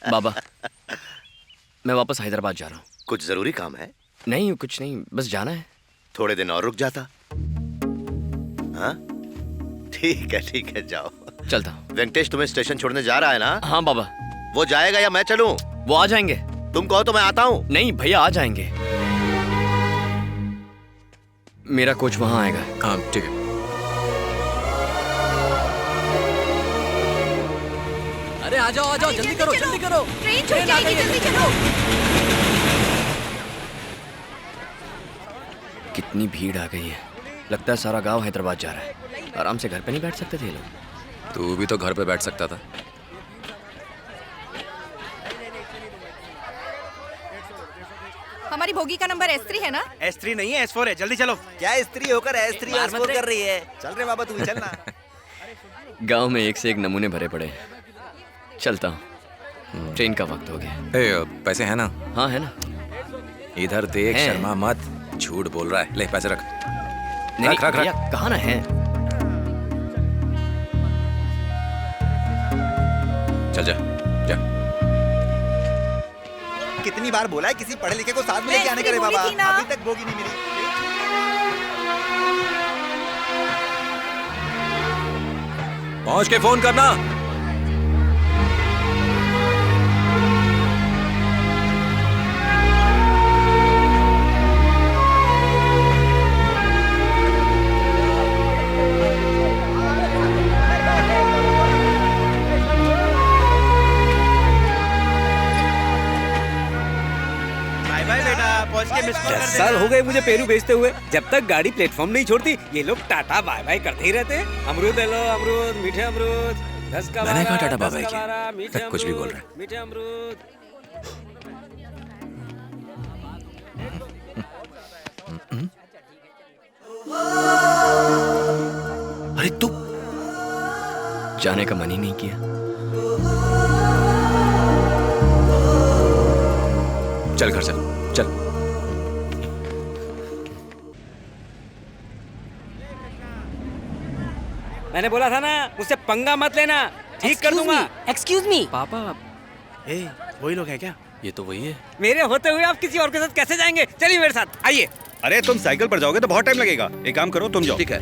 बाबा, मैं वापस हैदराबाद जा रहा हूँ। कुछ जरूरी काम है? नहीं, कुछ नहीं, बस जाना है। थोड़े दिन और रुक जाता। हाँ, ठीक है, जाओ। चलता हूँ। वेंकटेश तुम्हें स्टेशन छोड़ने जा रहा है ना? हाँ बाबा। वो जाएगा या मैं चलूं? वो आ जाएंगे। तुम कहो तो मैं आता हूँ। नहीं भैया, आ जाएंगे। मेरा कोच वहाँ आएगा। हाँ ठीक है। अरे आ जाओ, जल्दी करो, जल्दी करो। ट्रेन छूट जाएगी, जल्दी चलो। कितनी भीड़ आ गई है। लगता है सारा गांव हैदराबाद जा रहा है। आराम से घर पे नहीं बैठ सकते थे ये लोग। तू भी तो घर पे बैठ सकता था। हमारी बोगी का नंबर S3 है ना? S3 नहीं है, S4 है। जल्दी चलो। क्या स्त्री होकर S3 S4 कर रही है? चल रहे बाबा, तू भी चलना। गांव में एक से एक नमूने भरे पड़े हैं। चलता हूँ, ट्रेन का वक्त हो गया। पैसे है ना? हाँ है ना। इधर देख, है। शर्मा मत, झूठ बोल रहा है। ले पैसे रख। नहीं रख। भैया, कहाँ ना है। चल जा। कितनी बार बोला है किसी पढ़े लिखे को साथ में लेके आने का रे बोली बाबा, थी ना। अभी तक बोगी नहीं मिली। पहुंच के फोन करना। बाय बाय बेटा, पहुंच के मिस कॉल कर 10 देना। साल हो गए मुझे पेरू बेचते हुए। जब तक गाड़ी प्लेटफॉर्म नहीं छोड़ती ये लोग टाटा बाय बाय करते ही रहते हैं। अमरूद ले लो, अमरूद, मीठे अमरूद। 10 का मैंने कहा 12, टाटा बाय 10 बाय का किया। 12, मीठे कुछ भी बोल अमरूद, रहा है। मीठे अमरूद। अरे तू जाने का मन ही नहीं किया। चल घर चल। मैंने बोला था ना, मुझसे पंगा मत लेना, ठीक कर दूंगा। Excuse me. पापा, ए, वही लोग हैं क्या? ये तो वही है। मेरे होते हुए आप किसी और के साथ कैसे जाएंगे? चलिए मेरे साथ, आइए। अरे तुम साइकिल पर जाओगे तो बहुत टाइम लगेगा। एक काम करो, तुम जाओ। ठीक है।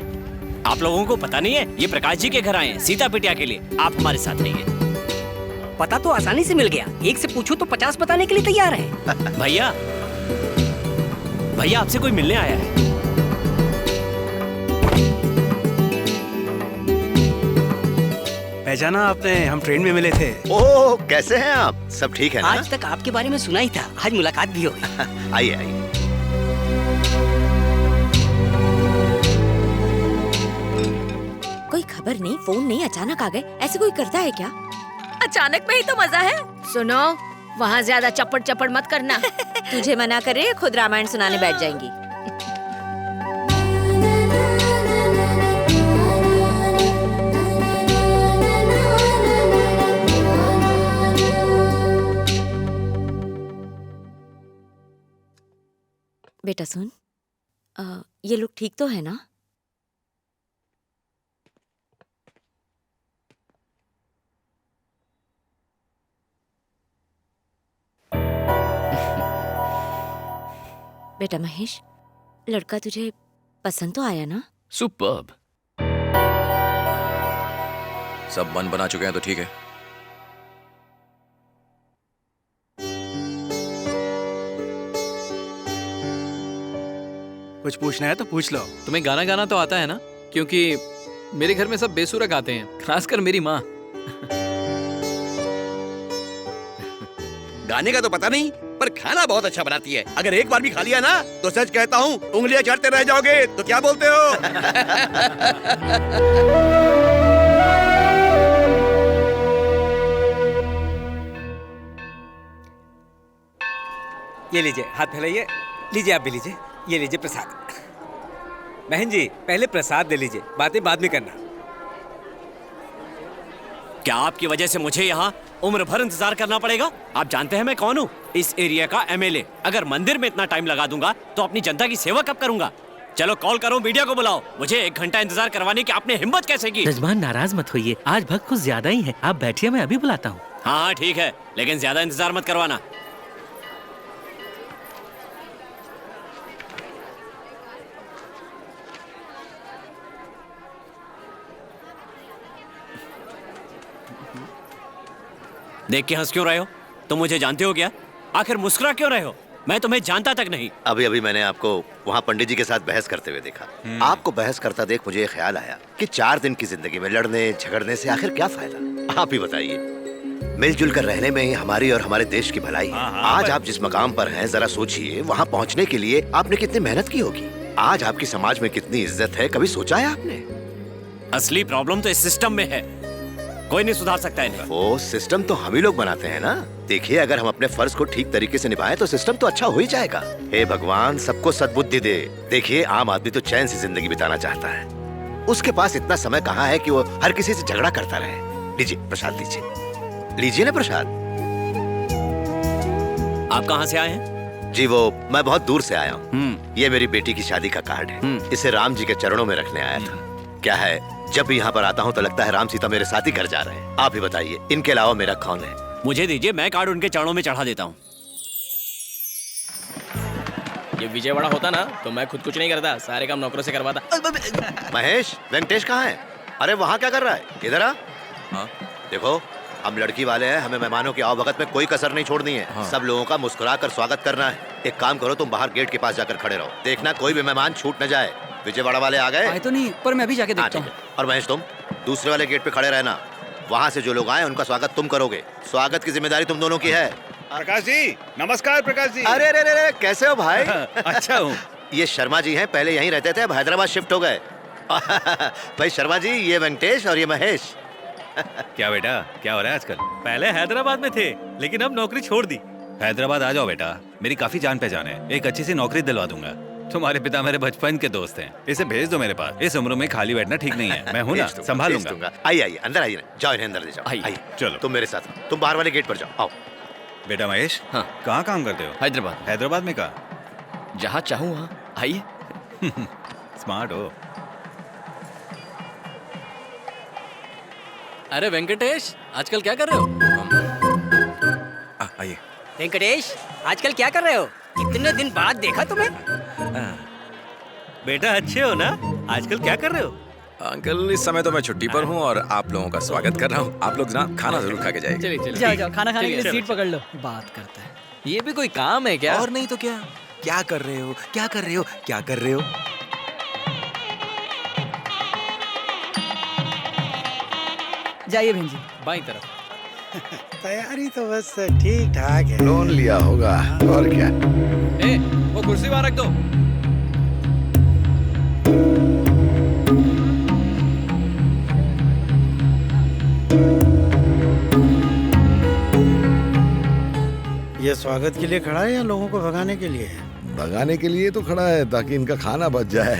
आप लोगों को पता नहीं है, ये प्रकाश जी के घर आए हैं सीता पिटिया के लिए। आप हमारे साथ रहिए। पता तो आसानी से मिल गया, एक से पूछो तो 50 बताने के लिए तैयार है। भैया, भैया आपसे कोई मिलने आया है। पहचाना आपने? हम ट्रेन में मिले थे। ओह, कैसे हैं आप? सब ठीक है ना? आज तक आपके बारे में सुना ही था, आज मुलाकात भी होगी। आइए। कोई खबर नहीं, फोन नहीं, अचानक आ गए। ऐसे कोई करता है क्या? अचानक में ही तो मजा है। सुनो, वहाँ ज्यादा चपड़ चपड़ मत करना। तुझे मना करे, खुद रामायण सुनाने बैठ जाएंगी। बेटा सुन, ये लोग ठीक तो है ना? बेटा महेश, लड़का तुझे पसंद तो आया ना? सुपर्ब। सब मन बना चुके हैं तो ठीक है। कुछ पूछना है तो पूछ लो। तुम्हें गाना गाना तो आता है ना? क्योंकि मेरे घर में सब बेसुरा गाते हैं, खासकर मेरी माँ। गाने का तो पता नहीं, पर खाना बहुत अच्छा बनाती है। अगर एक बार भी खा लिया ना तो सच कहता हूँ उंगलियां चाटते रह जाओगे। तो क्या बोलते हो? ये लीजिए, हाथ फैलाइए। लीजिए, आप भी लीजिए। ये लीजिए प्रसाद। बहन जी, पहले प्रसाद ले लीजिए, बातें बाद में करना। क्या आपकी वजह से मुझे यहाँ उम्र भर इंतजार करना पड़ेगा? आप जानते हैं मैं कौन हूँ? इस एरिया का MLA। अगर मंदिर में इतना टाइम लगा दूंगा तो अपनी जनता की सेवा कब करूंगा? चलो कॉल करो, मीडिया को बुलाओ। मुझे 1 घंटा इंतजार करवाने की आपने हिम्मत कैसे की? जजमान नाराज मत होइए, आज भक्त कुछ ज्यादा ही है। आप बैठिए, मैं अभी बुलाता हूँ। हाँ ठीक है, लेकिन ज्यादा इंतजार मत करवाना। देख के हंस क्यों रहे हो? तुम मुझे जानते हो क्या? आखिर मुस्कुरा क्यों रहे हो? मैं तुम्हें जानता तक नहीं। अभी अभी मैंने आपको वहाँ पंडित जी के साथ बहस करते हुए देखा। आपको बहस करता देख मुझे ये ख्याल आया कि 4 दिन की जिंदगी में लड़ने झगड़ने से आखिर क्या फायदा। आप ही बताइए, मिलजुल कर रहने में ही हमारी और हमारे देश की भलाई है। आज आप जिस मकाम पर हैं, जरा सोचिए वहाँ पहुँचने के लिए आपने कितनी मेहनत की होगी। आज आपकी समाज में कितनी इज्जत है, कभी सोचा है आपने? असली प्रॉब्लम तो इस सिस्टम में है, कोई नहीं सुधार सकता है। वो सिस्टम तो हम ही लोग बनाते हैं ना। देखिए, अगर हम अपने फर्ज को ठीक तरीके से निभाएं तो सिस्टम तो अच्छा हो ही जाएगा। हे भगवान, सबको सद्बुद्धि दे। देखिए, आम आदमी तो चैन से जिंदगी बिताना चाहता है। उसके पास इतना समय कहाँ है कि वो हर किसी से झगड़ा करता रहे। लीजिए प्रसाद, लीजिए ना प्रसाद। आप कहाँ से आए हैं? जी वो मैं बहुत दूर से आया हूँ। ये मेरी बेटी की शादी का कार्ड है। इसे राम जी के चरणों में रखने आया था। क्या है, जब भी यहाँ पर आता हूँ तो लगता है राम सीता मेरे साथ ही घर जा रहे हैं। आप ही बताइए, इनके अलावा मेरा कौन है? मुझे दीजिए, मैं कार्ड उनके चरणों में चढ़ा देता हूँ। ये विजयवाड़ा होता ना तो मैं खुद कुछ नहीं करता, सारे काम नौकरों से करवाता। महेश, वेंकटेश कहाँ है? अरे वहाँ क्या कर रहा है? इधर आ। देखो, हम लड़की वाले हैं, हमें मेहमानों की आवभगत में कोई कसर नहीं छोड़नी है। सब लोगों का मुस्कुरा कर स्वागत करना है। एक काम करो, तुम बाहर गेट के पास जाकर खड़े रहो, देखना कोई भी मेहमान छूट न जाए। विजयवाड़ा वाले आ गए? आए तो नहीं, पर मैं अभी जाके देखता हूँ। और महेश, तुम दूसरे वाले गेट पे खड़े रहना। वहाँ से जो लोग आए उनका स्वागत तुम करोगे। स्वागत की जिम्मेदारी तुम दोनों की है। प्रकाश जी, नमस्कार प्रकाश जी। अरे अरे अरे, कैसे हो भाई? अच्छा हूँ। ये शर्मा जी हैं, पहले यहीं रहते थे, अब हैदराबाद शिफ्ट हो गए। भाई शर्मा जी, ये वेंकटेश और ये महेश। क्या बेटा, क्या हो रहा है आजकल? पहले हैदराबाद में थे, लेकिन अब नौकरी छोड़ दी। हैदराबाद आ जाओ बेटा, मेरी काफी जान पहचान है। एक अच्छी सी नौकरी दिलवा दूंगा। तुम्हारे पिता मेरे बचपन के दोस्त हैं, इसे भेज दो मेरे पास। इस उम्र में खाली बैठना ठीक नहीं है। मैं हूँ ना, संभाल लूंगा। आइए आइए, अंदर आइए, जाओ इन्हें अंदर ले जाओ। आइए चलो, तुम मेरे साथ, तुम बाहर वाले गेट पर जाओ। आओ बेटा महेश। हाँ। कहाँ काम करते हो? हैदराबाद। हैदराबाद में कहाँ? जहाँ चाहूँ वहाँ। आइए। स्मार्ट हो। अरे वेंकटेश, आजकल क्या कर रहे हो? आइए। वेंकटेश, आजकल क्या कर रहे हो? इतने दिन बाद देखा तुम्हें। बेटा अच्छे हो ना? आजकल क्या कर रहे हो? अंकल, इस समय तो मैं छुट्टी पर हूँ और आप लोगों का स्वागत कर रहा हूँ। आप लोग जनाब खाना जरूर खा के जाइए। चलिए जाओ जाओ, खाना खाने के लिए सीट पकड़ लो। बात करता है। ये भी कोई काम है क्या? और नहीं तो क्या? क्या कर रहे हो? क्या कर रहे हो? क्या कर रहे हो? जाइए बहन जी। बाईं तरफ। तैयारी तो बस ठीक ठाक है। लोन लिया होगा और क्या। ए, वो कुर्सी वहाँ रख दो। ये स्वागत के लिए खड़ा है या लोगों को भगाने के लिए? भगाने के लिए तो खड़ा है, ताकि इनका खाना बच जाए।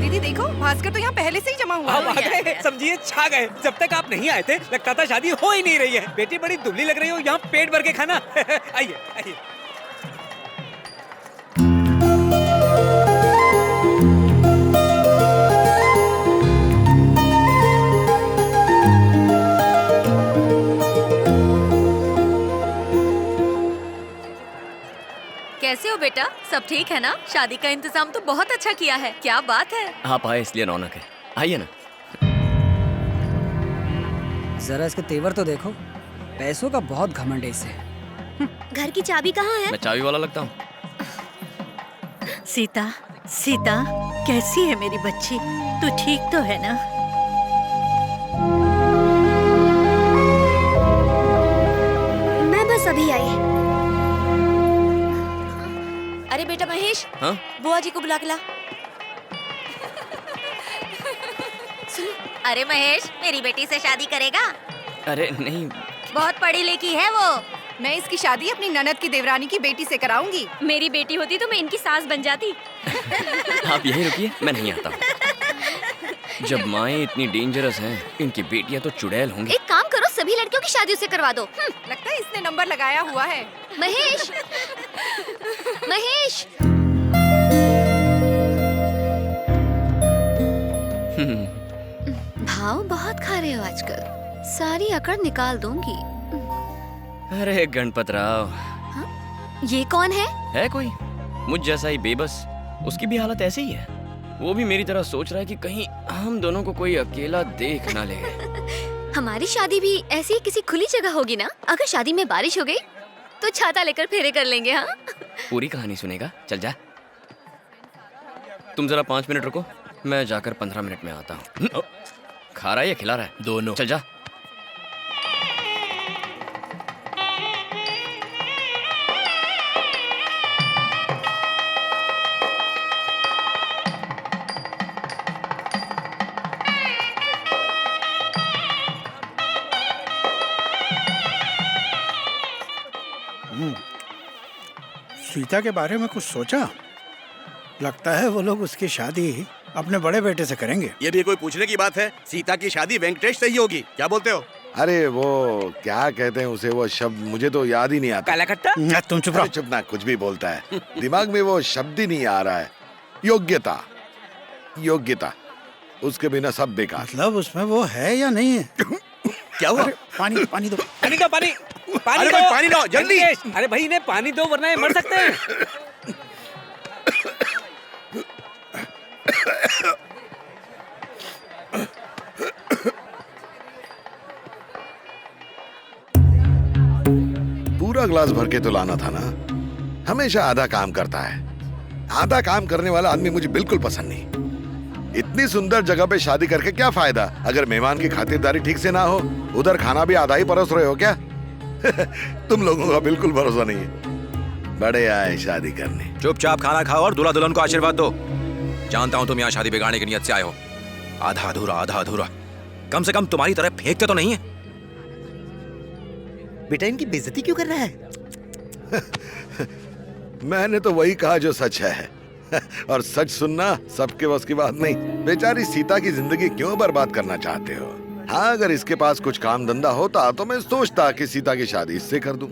दीदी देखो, भास्कर तो यहाँ पहले से ही जमा हुआ है। समझिए छा गए। जब तक आप नहीं आए थे लगता था शादी हो ही नहीं रही है। बेटी बड़ी दुबली लग रही हो, यहाँ पेट भर के खाना। आइए आइए। कैसे हो बेटा? सब ठीक है ना? शादी का इंतजाम तो बहुत अच्छा किया है। क्या बात है। आप आए इसलिए रौनक है। आइए ना। जरा इसके तेवर तो देखो, पैसों का बहुत घमंड है इसे। घर की चाबी कहाँ है? मैं चाबी वाला लगता हूँ। सीता, सीता कैसी है मेरी बच्ची? तू ठीक तो है ना? मैं बस अभी आई। अरे बेटा महेश, हाँ? बुआ जी को बुला के ला। अरे महेश, मेरी बेटी से शादी करेगा? अरे नहीं। बहुत पढ़ी लिखी है वो। मैं इसकी शादी अपनी ननद की देवरानी की बेटी से कराऊंगी। मेरी बेटी होती तो मैं इनकी सास बन जाती। आप यहीं रुकिए, मैं नहीं आता। जब माएँ इतनी डेंजरस हैं, इनकी बेटियां तो चुड़ैल होंगी। एक काम करो, सभी लड़कियों की शादी उसे करवा दो। लगता है इसने नंबर लगाया हुआ है। महेश, महेश। भाव बहुत खा रहे हो आजकल, सारी अकड़ निकाल दूंगी। अरे गणपत राव, ये कौन है? है कोई मुझ जैसा ही बेबस, उसकी भी हालत ऐसी ही है। वो भी मेरी तरह सोच रहा है कि कहीं हम दोनों को कोई अकेला देख ना ले। हमारी शादी भी ऐसी ही किसी खुली जगह होगी ना। अगर शादी में बारिश हो गई तो छाता लेकर फेरे कर लेंगे। हाँ, पूरी कहानी सुनेगा? चल जा, तुम जरा 5 मिनट रुको, मैं जाकर 15 मिनट में आता हूँ। खा रहा है या खिला रहा है? दोनों। चल जा। सीता के बारे में कुछ सोचा? लगता है वो लोग उसकी शादी अपने बड़े बेटे से करेंगे। ये भी कोई पूछने की बात है? सीता की शादी वेंकटेश से ही होगी, क्या बोलते हो? अरे वो क्या कहते हैं उसे, वो शब्द मुझे तो याद ही नहीं आता। काला कट्टा? तुम चुप रहो। चुप ना, कुछ भी बोलता है, दिमाग में वो शब्द ही नहीं आ रहा है। योग्यता, योग्यता, उसके बिना सब बेकार। मतलब उसमें वो है या नहीं है? क्या हुआ? पानी पानी दो, पानी दो, पानी पानी दो, पानी दो जल्दी। अरे भाई इन्हें पानी दो वरना ये मर सकते हैं। पूरा ग्लास भर के तो लाना था ना। हमेशा आधा काम करता है। आधा काम करने वाला आदमी मुझे बिल्कुल पसंद नहीं। इतनी सुंदर जगह पे शादी करके क्या फायदा अगर मेहमान की खातिरदारी ठीक से ना हो। उधर खाना भी आधा ही परोस रहे हो क्या? तुम लोगों का बिल्कुल भरोसा नहीं है। बड़े आए शादी करने। चुपचाप खाना खाओ और दूल्हा दुल्हन को आशीर्वाद दो। जानता हूं तुम यहाँ शादी बिगाड़ने की नियत से आए हो। आधा अधूरा, आधा अधूरा। कम से कम तुम्हारी तरह फेंकते तो नहीं है। बेटा इनकी बेइज्जती क्यों कर रहा है? मैंने तो वही कहा जो सच है। और सच सुनना सबके बस की बात नहीं। बेचारी सीता की जिंदगी क्यों बर्बाद करना चाहते हो? हाँ, अगर इसके पास कुछ काम धंधा होता तो मैं सोचता कि सीता की शादी इससे कर दूं।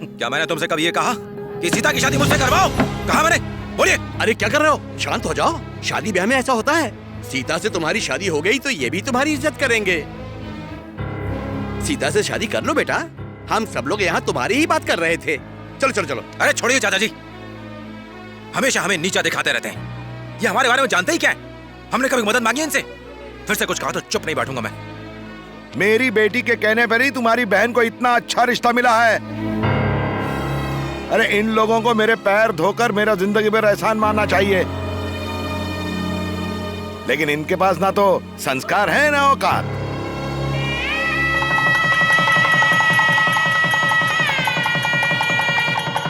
क्या मैंने तुमसे कभी ये कहा कि सीता की शादी मुझसे करवाओ? कहा मैंने? बोलिए। अरे क्या कर रहे हो? शांत हो जाओ। शादी ब्याह में ऐसा होता है। सीता से तुम्हारी शादी हो गई तो ये भी तुम्हारी इज्जत करेंगे। सीता से शादी कर लो बेटा। हम सब लोग यहाँ तुम्हारी ही बात कर रहे थे। चलो चलो चलो। अरे छोड़िए चाचा जी, हमेशा हमें नीचा दिखाते रहते हैं। ये हमारे बारे में जानते ही क्या है? हमने कभी मदद मांगी इनसे? फिर से कुछ कहा तो चुप नहीं बैठूंगा मैं। मेरी बेटी के कहने पर ही तुम्हारी बहन को इतना अच्छा रिश्ता मिला है। अरे इन लोगों को मेरे पैर धोकर मेरा जिंदगी भर एहसान मानना चाहिए। लेकिन इनके पास ना तो संस्कार है ना औकात।